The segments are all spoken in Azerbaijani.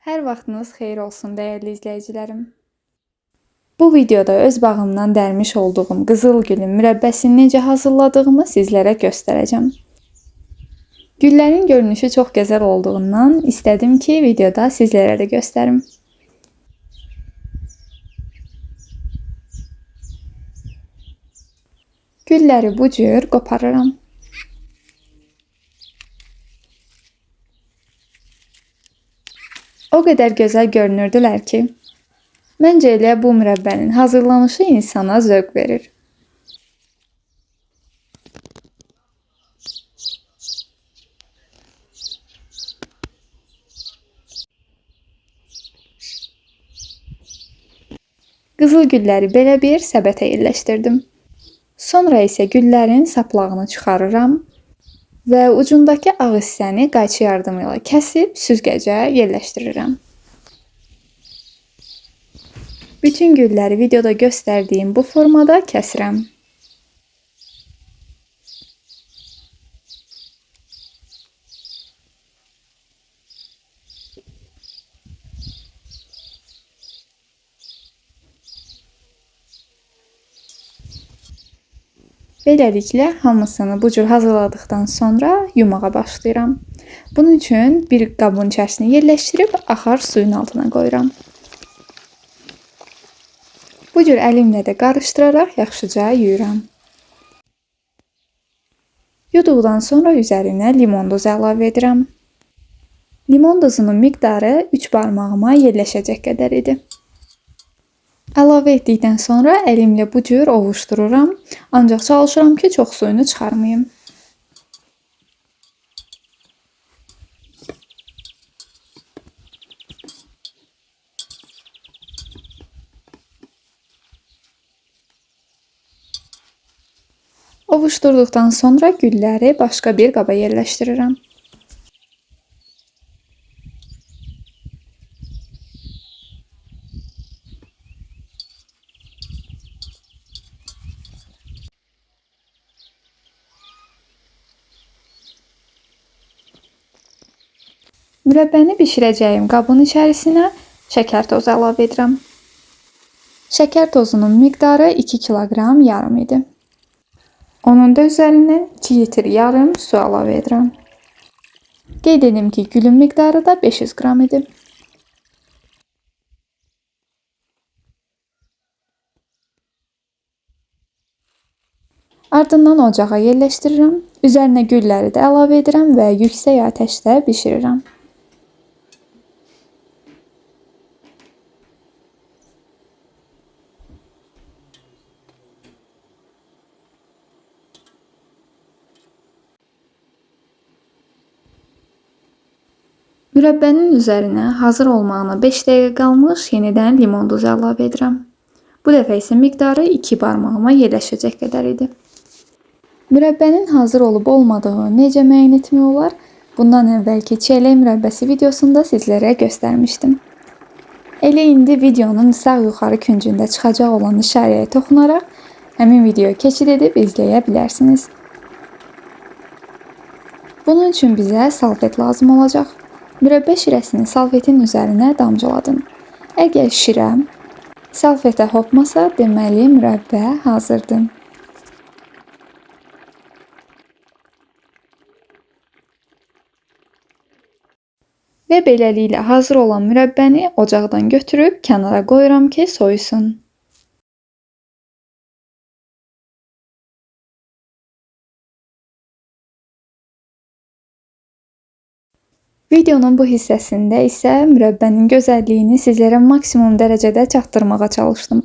Hər vaxtınız xeyir olsun, dəyərli izləyicilərim. Bu videoda öz bağımdan dərmiş olduğum qızıl gülün mürəbbəsini necə hazırladığımı sizlərə göstərəcəm. Güllərin görünüşü çox gözəl olduğundan istədim ki, videoda sizlərə də göstərim. Gülləri bu cür qoparıram. O qədər gözəl görünürdülər ki, məncə elə bu mürəbbənin hazırlanışı insana zövq verir. Qızıl gülləri belə bir səbətə yerləşdirdim. Sonra isə güllərin saplağını çıxarıram və ucundakı ağ hissəni qayçı yardımı ilə kəsib süzgəcə yerləşdirirəm. Bütün gülləri videoda göstərdiyim bu formada kəsirəm. Beləliklə, hamısını bu cür hazırladıqdan sonra yumağa başlayıram. Bunun üçün bir qabın içərisinə yerləşdirib axar suyun altına qoyuram. Bu cür əlimlə də qarışdıraraq yaxşıca yuyuram. Yuduqdan sonra üzərinə limon dozu əlavə edirəm. Limon dozunun miqdarı 3 barmağıma yerləşəcək qədər idi. Əlavə etdikdən sonra əlimlə bu cür ovuşdururam, ancaq çalışıram ki, çox suyunu çıxarmayım. Ovuşdurduqdan sonra gülləri başqa bir qaba yerləşdirirəm. Mürəbbəni bişirəcəyim qabın içərisinə şəkər tozu əlavə edirəm. Şəkər tozunun miqdarı 2 kiloqram yarım idi. Onun da üzərinə 2 litr yarım su əlavə edirəm. Qeyd edim ki, gülün miqdarı da 500 qram idi. Ardından ocağa yerləşdirirəm. Üzərinə gülləri də əlavə edirəm və yüksək atəşdə bişirirəm. Mürəbbənin üzərinə hazır olmağına 5 dəqiqə qalmış yenidən limon dozu əlavə edirəm. Bu dəfə isə miqdarı 2 barmağıma yerləşəcək qədər idi. Mürəbbənin hazır olub olmadığı necə müəyyən etmək olar? Bundan əvvəlki çiyələk mürəbbəsi videosunda sizlərə göstərmişdim. Elə indi videonun sağ yuxarı küncündə çıxacaq olan işarəyə toxunaraq həmin videoya keçid edib izləyə bilərsiniz. Bunun üçün bizə salfet lazım olacaq. Mürəbbə şirəsini salfetin üzərinə damcıladım. Əgər şirə salfetə hopmasa, deməli mürəbbə hazırdır. Və beləliklə hazır olan mürəbbəni ocaqdan götürüb kənara qoyuram ki, soyusun. Videonun bu hissəsində isə mürəbbənin gözəlliyini sizlərə maksimum dərəcədə çatdırmağa çalışdım.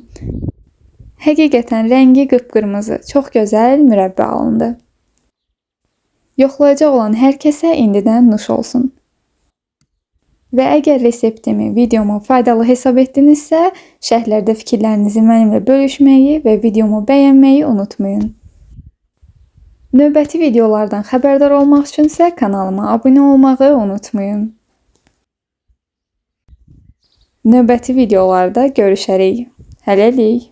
Həqiqətən rəngi qıpqırmızı, çox gözəl mürəbbə alındı. Yoxlayacaq olan hər kəsə indidən nuş olsun. Və əgər reseptimi, videomu faydalı hesab etdinizsə, şərhlərdə fikirlərinizi mənimlə bölüşməyi və videomu bəyənməyi unutmayın. Növbəti videolardan xəbərdar olmaq üçünsə kanalıma abunə olmağı unutmayın. Növbəti videolarda görüşərik. Hələlik.